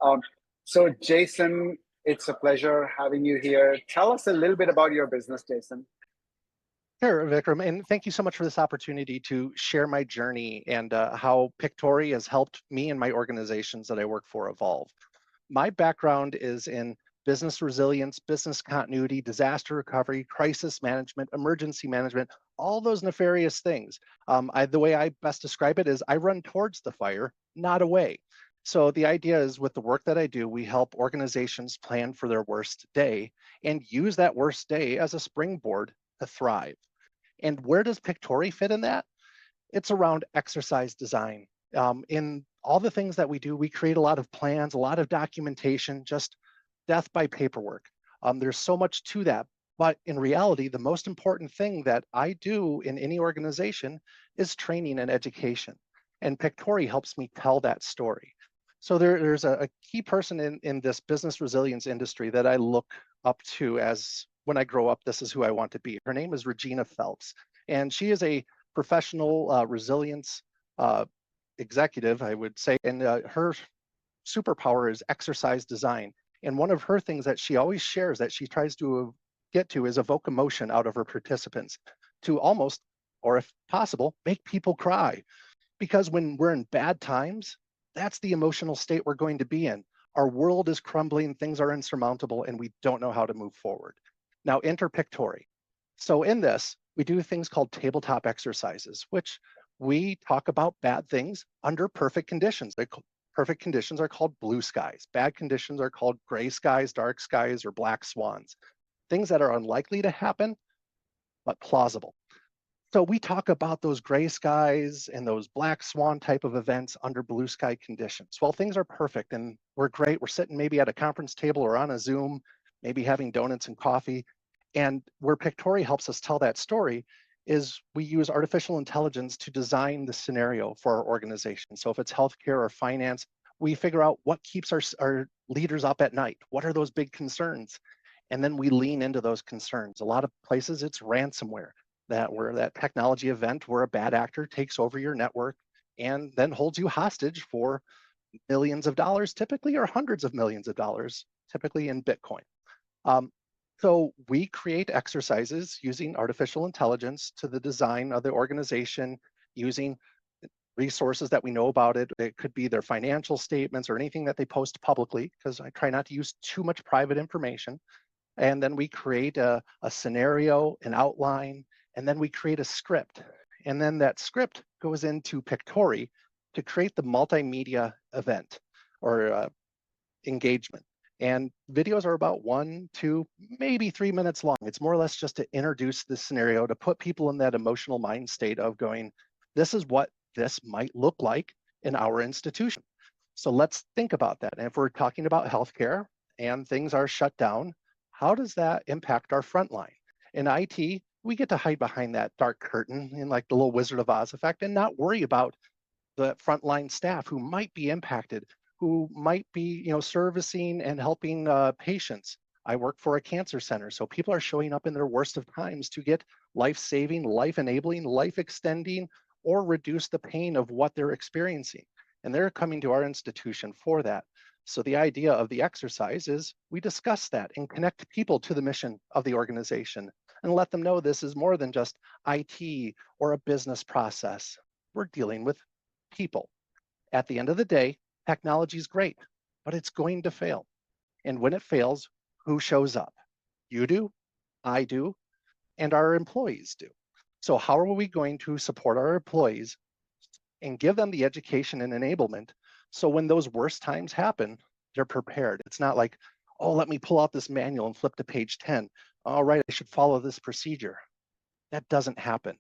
Um, so, Jason, it's a pleasure having you here. Tell us a little bit about your business, Jason. Sure, Vikram, and thank you so much for this opportunity to share my journey and how Pictory has helped me and my organizations that I work for evolve. My background is in business resilience, business continuity, disaster recovery, crisis management, emergency management, all those nefarious things. The way I best describe it is I run towards the fire, not away. So the idea is with the work that I do, we help organizations plan for their worst day and use that worst day as a springboard to thrive. And where does Pictory fit in that? It's around exercise design. In all the things that we do, we create a lot of plans, a lot of documentation, just death by paperwork. There's so much to that. But in reality, the most important thing that I do in any organization is training and education. And Pictory helps me tell that story. So there's a key person in this business resilience industry that I look up to as when I grow up, this is who I want to be. Her name is Regina Phelps, and she is a professional resilience uh, executive, I would say, and her superpower is exercise design. And one of her things that she always shares that she tries to get to is evoke emotion out of her participants to almost, or if possible, make people cry. Because when we're in bad times, that's the emotional state we're going to be in. Our world is crumbling, things are insurmountable, and we don't know how to move forward. Now, enter Pictory. So in this, we do things called tabletop exercises, which we talk about bad things under perfect conditions. Perfect conditions are called blue skies. Bad conditions are called gray skies, dark skies, or black swans. Things that are unlikely to happen, but plausible. So we talk about those gray skies and those black swan type of events under blue sky conditions. Well, things are perfect and we're great. We're sitting maybe at a conference table or on a Zoom, maybe having donuts and coffee. And where Pictory helps us tell that story is we use artificial intelligence to design the scenario for our organization. So if it's healthcare or finance, we figure out what keeps our leaders up at night. What are those big concerns? And then we lean into those concerns. A lot of places it's ransomware, that technology event where a bad actor takes over your network and then holds you hostage for millions of dollars, typically, or hundreds of millions of dollars, typically in Bitcoin. Um, so we create exercises using artificial intelligence to the design of the organization using resources that we know about it. It could be their financial statements or anything that they post publicly, because I try not to use too much private information. And then we create a scenario, an outline, and then we create a script. And then that script goes into Pictory to create the multimedia event or engagement. And videos are about 1, 2, maybe 3 minutes long. It's more or less just to introduce the scenario, to put people in that emotional mind state of going, this is what this might look like in our institution. So let's think about that. And if we're talking about healthcare and things are shut down, how does that impact our frontline? In IT, we get to hide behind that dark curtain in like the little Wizard of Oz effect and not worry about the frontline staff who might be impacted, who might be, servicing and helping patients. I work for a cancer center, so people are showing up in their worst of times to get life-saving, life-enabling, life-extending, or reduce the pain of what they're experiencing. And they're coming to our institution for that. So the idea of the exercise is we discuss that and connect people to the mission of the organization and let them know this is more than just IT or a business process. We're dealing with people. At the end of the day, technology is great, but it's going to fail. And when it fails, who shows up? You do, I do, and our employees do. So how are we going to support our employees and give them the education and enablement so when those worst times happen, they're prepared? It's not like, oh, let me pull out this manual and flip to page 10. All right, I should follow this procedure. That doesn't happen.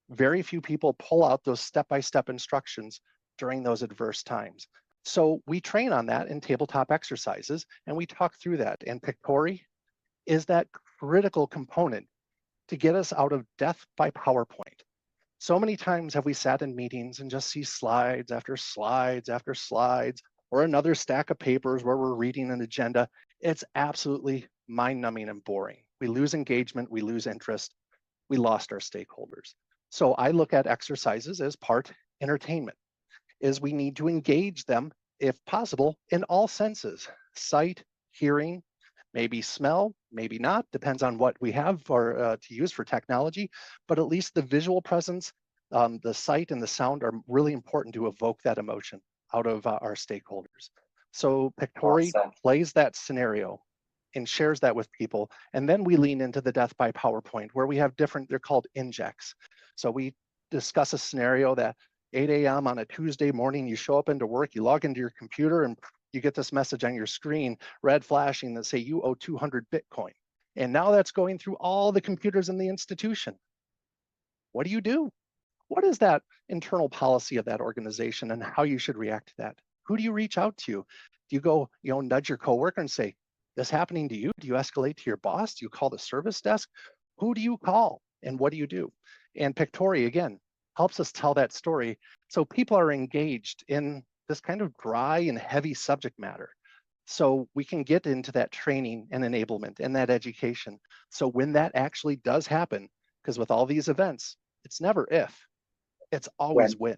Very few people pull out those step-by-step instructions during those adverse times. So we train on that in tabletop exercises, and we talk through that. And Pictory is that critical component to get us out of death by PowerPoint. So many times have we sat in meetings and just see slides after slides after slides, or another stack of papers where we're reading an agenda. It's absolutely mind-numbing and boring. We lose engagement, we lose interest, we lost our stakeholders. So I look at exercises as part entertainment, is we need to engage them if possible, in all senses: sight, hearing, maybe smell, maybe not, depends on what we have for to use for technology, but at least the visual presence, the sight and the sound are really important to evoke that emotion out of our stakeholders. So Pictory Awesome. plays that scenario and shares that with people. And then we lean into the death by PowerPoint, where we have different, they're called injects. So we discuss a scenario that 8 a.m. on a Tuesday morning, you show up into work, you log into your computer, and you get this message on your screen, red flashing, that say you owe 200 Bitcoin. And now that's going through all the computers in the institution. What do you do? What is that internal policy of that organization and how you should react to that? Who do you reach out to? Do you go, nudge your coworker and say, this happening to you? Do you escalate to your boss? Do you call the service desk? Who do you call and what do you do? And Pictory, again, helps us tell that story so people are engaged in this kind of dry and heavy subject matter. So we can get into that training and enablement and that education. So when that actually does happen, because with all these events, it's never if, it's always when.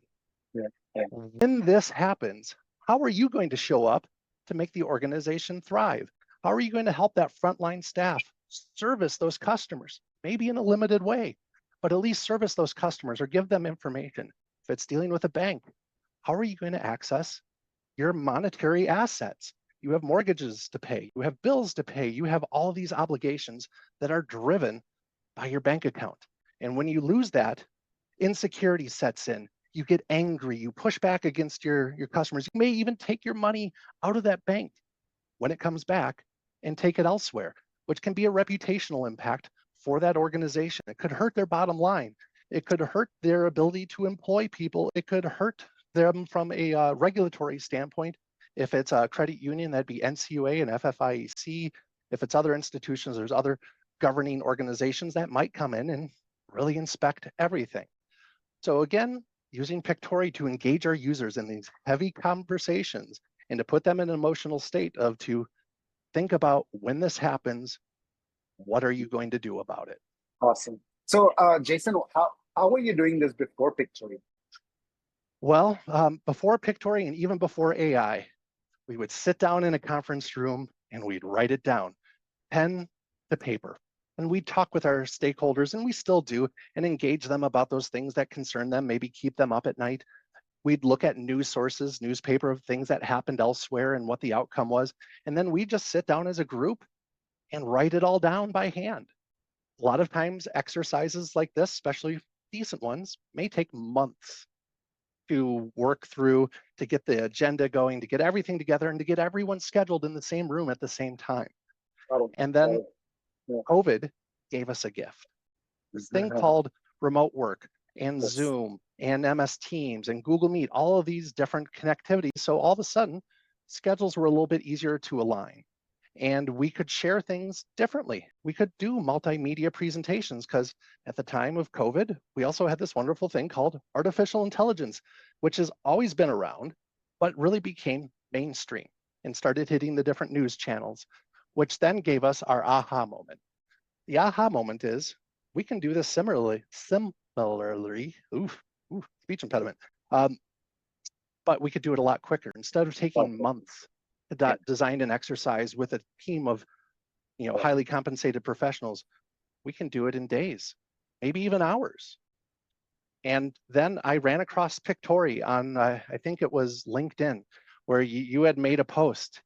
Yeah. When this happens, how are you going to show up to make the organization thrive? How are you going to help that frontline staff service those customers? Maybe in a limited way, but at least service those customers or give them information. If it's dealing with a bank, how are you going to access your monetary assets? You have mortgages to pay, you have bills to pay, you have all these obligations that are driven by your bank account. And when you lose that, insecurity sets in. You get angry, you push back against your customers. You may even take your money out of that bank when it comes back and take it elsewhere, which can be a reputational impact for that organization. It could hurt their bottom line. It could hurt their ability to employ people. It could hurt them from a regulatory standpoint. If it's a credit union, that'd be NCUA and FFIEC. If it's other institutions, there's other governing organizations that might come in and really inspect everything. So again, using Pictory to engage our users in these heavy conversations and to put them in an emotional state of to think about when this happens, what are you going to do about it? Awesome. So Jason, how were you doing this before Pictory? Well, before Pictory and even before AI, we would sit down in a conference room and we'd write it down, pen to paper. And we talk with our stakeholders, and we still do, and engage them about those things that concern them, maybe keep them up at night. We'd look at news sources, newspaper of things that happened elsewhere and what the outcome was. And then we just sit down as a group and write it all down by hand. A lot of times exercises like this, especially decent ones, may take months to work through, to get the agenda going, to get everything together, and to get everyone scheduled in the same room at the same time. And then COVID gave us a gift. This thing called remote work and Zoom and MS Teams and Google Meet, all of these different connectivities. So all of a sudden, schedules were a little bit easier to align. And we could share things differently. We could do multimedia presentations because at the time of COVID, we also had this wonderful thing called artificial intelligence, which has always been around, but really became mainstream and started hitting the different news channels, which then gave us our aha moment. The aha moment is we can do this similarly, speech impediment, but we could do it a lot quicker. Instead of taking months to design an exercise with a team of highly compensated professionals, we can do it in days, maybe even hours. And then I ran across Pictory on, I think it was LinkedIn, where you had made a post,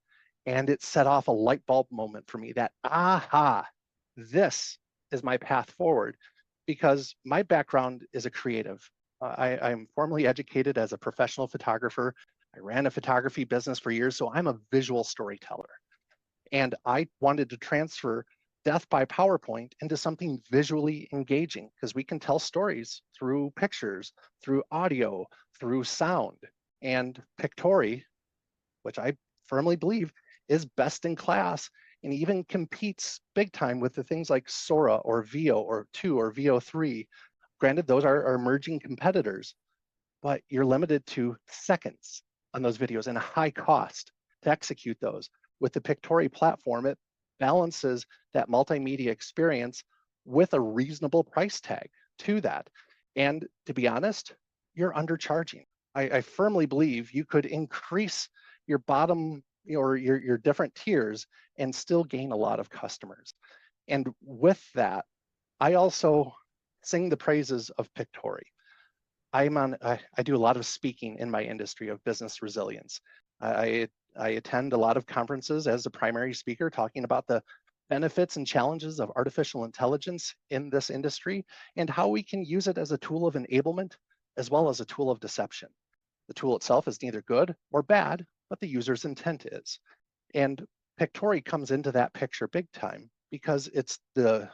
and it set off a light bulb moment for me that, aha, this is my path forward, because my background is a creative. I'm formally educated as a professional photographer. I ran a photography business for years, so I'm a visual storyteller. And I wanted to transfer death by PowerPoint into something visually engaging, because we can tell stories through pictures, through audio, through sound. And Pictory, which I firmly believe is best in class and even competes big time with the things like Sora or VO or 2 or VO3. Granted, those are emerging competitors, but you're limited to seconds on those videos and a high cost to execute those. With the Pictory platform, it balances that multimedia experience with a reasonable price tag to that. And to be honest, you're undercharging. I firmly believe you could increase your bottom or your different tiers and still gain a lot of customers. And with that, I also sing the praises of Pictory. I do a lot of speaking in my industry of business resilience. I attend a lot of conferences as a primary speaker talking about the benefits and challenges of artificial intelligence in this industry and how we can use it as a tool of enablement as well as a tool of deception. The tool itself is neither good or bad, but the user's intent is. And Pictory comes into that picture big time because it's the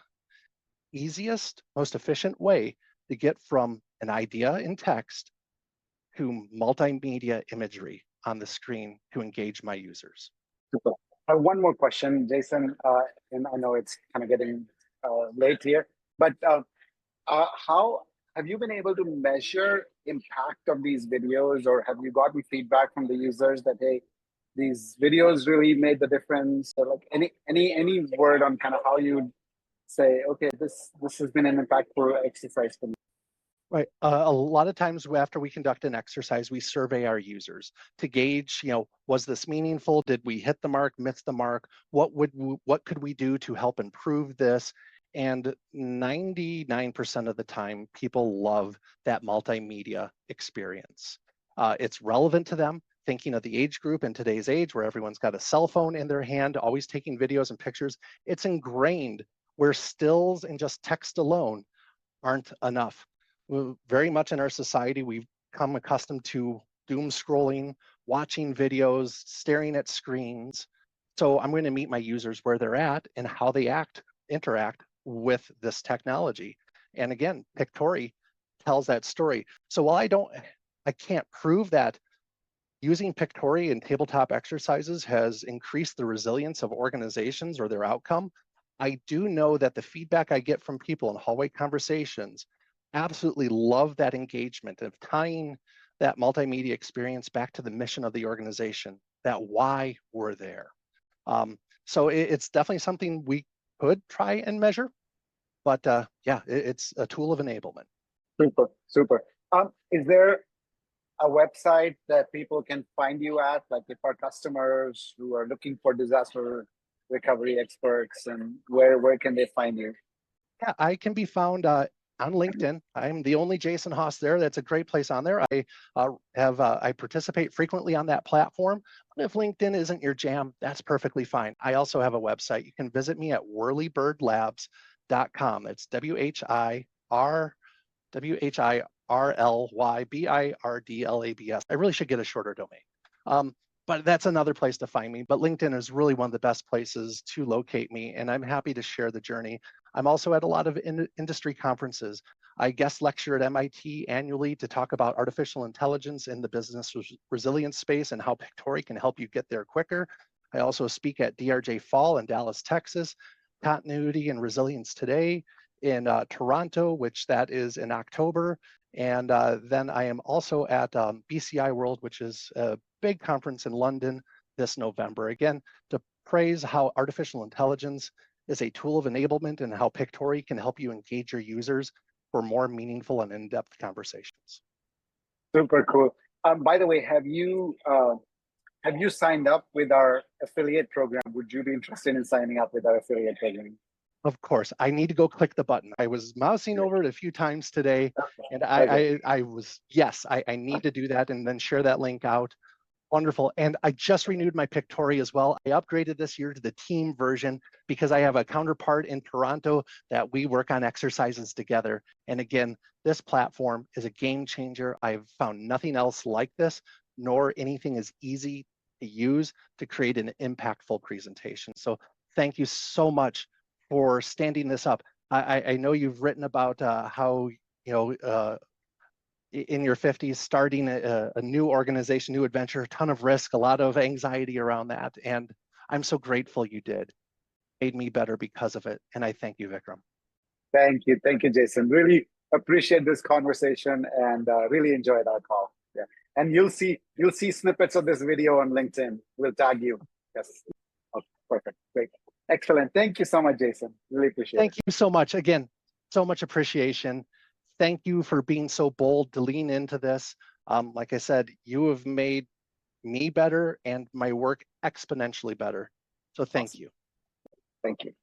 easiest, most efficient way to get from an idea in text to multimedia imagery on the screen to engage my users. Super. One more question, Jason, and I know it's kind of getting late here, but how have you been able to measure impact of these videos, or have you gotten feedback from the users that, hey, these videos really made the difference, or like any word on kind of how you say, okay, this has been an impactful exercise for me? Right. A lot of times after we conduct an exercise, we survey our users to gauge, was this meaningful? Did we hit the mark, miss the mark? What could we do to help improve this? And 99% of the time, people love that multimedia experience. It's relevant to them, thinking of the age group in today's age where everyone's got a cell phone in their hand, always taking videos and pictures. It's ingrained where stills and just text alone aren't enough. Very much in our society, we've become accustomed to doom scrolling, watching videos, staring at screens. So I'm going to meet my users where they're at and how they interact with this technology. And again, Pictory tells that story. So while I can't prove that using Pictory in tabletop exercises has increased the resilience of organizations or their outcome, I do know that the feedback I get from people in hallway conversations absolutely love that engagement of tying that multimedia experience back to the mission of the organization, that why we're there. So it's definitely something we could try and measure, but yeah, it's a tool of enablement. Super, super. Is there a website that people can find you at, like if our customers who are looking for disaster recovery experts, and where can they find you? Yeah, I can be found on LinkedIn. I'm the only Jason Haas there. That's a great place on there. I participate frequently on that platform. If LinkedIn isn't your jam, that's perfectly fine. I also have a website. You can visit me at whirlybirdlabs.com. It's WHIRLYBIRDLABS. I really should get a shorter domain. But that's another place to find me. But LinkedIn is really one of the best places to locate me, and I'm happy to share the journey. I'm also at a lot of industry conferences. I guest lecture at MIT annually to talk about artificial intelligence in the business resilience space and how Pictory can help you get there quicker. I also speak at DRJ Fall in Dallas, Texas, Continuity and Resilience Today in Toronto, which that is in October. And then I am also at BCI World, which is a big conference in London this November. Again, to praise how artificial intelligence is a tool of enablement and how Pictory can help you engage your users for more meaningful and in-depth conversations. Super cool. By the way, have you signed up with our affiliate program? Would you be interested in signing up with our affiliate program? Of course, I need to go click the button. I was mousing over it a few times today, and I need to do that and then share that link out. Wonderful. And I just renewed my Pictory as well. I upgraded this year to the team version because I have a counterpart in Toronto that we work on exercises together. And again, this platform is a game changer. I've found nothing else like this, nor anything as easy to use to create an impactful presentation. So thank you so much for standing this up. I know you've written about how, in your 50s, starting a new organization, new adventure, a ton of risk, a lot of anxiety around that. And I'm so grateful you did. It made me better because of it. And I thank you, Vikram. Thank you, Jason. Really appreciate this conversation and really enjoyed our call. Yeah, and you'll see snippets of this video on LinkedIn. We'll tag you. Yes. Okay, perfect. Great. Excellent. Thank you so much, Jason. Really appreciate it. Thank you so much. Again, so much appreciation. Thank you for being so bold to lean into this. Like I said, you have made me better and my work exponentially better. So thank Awesome. you. Thank you.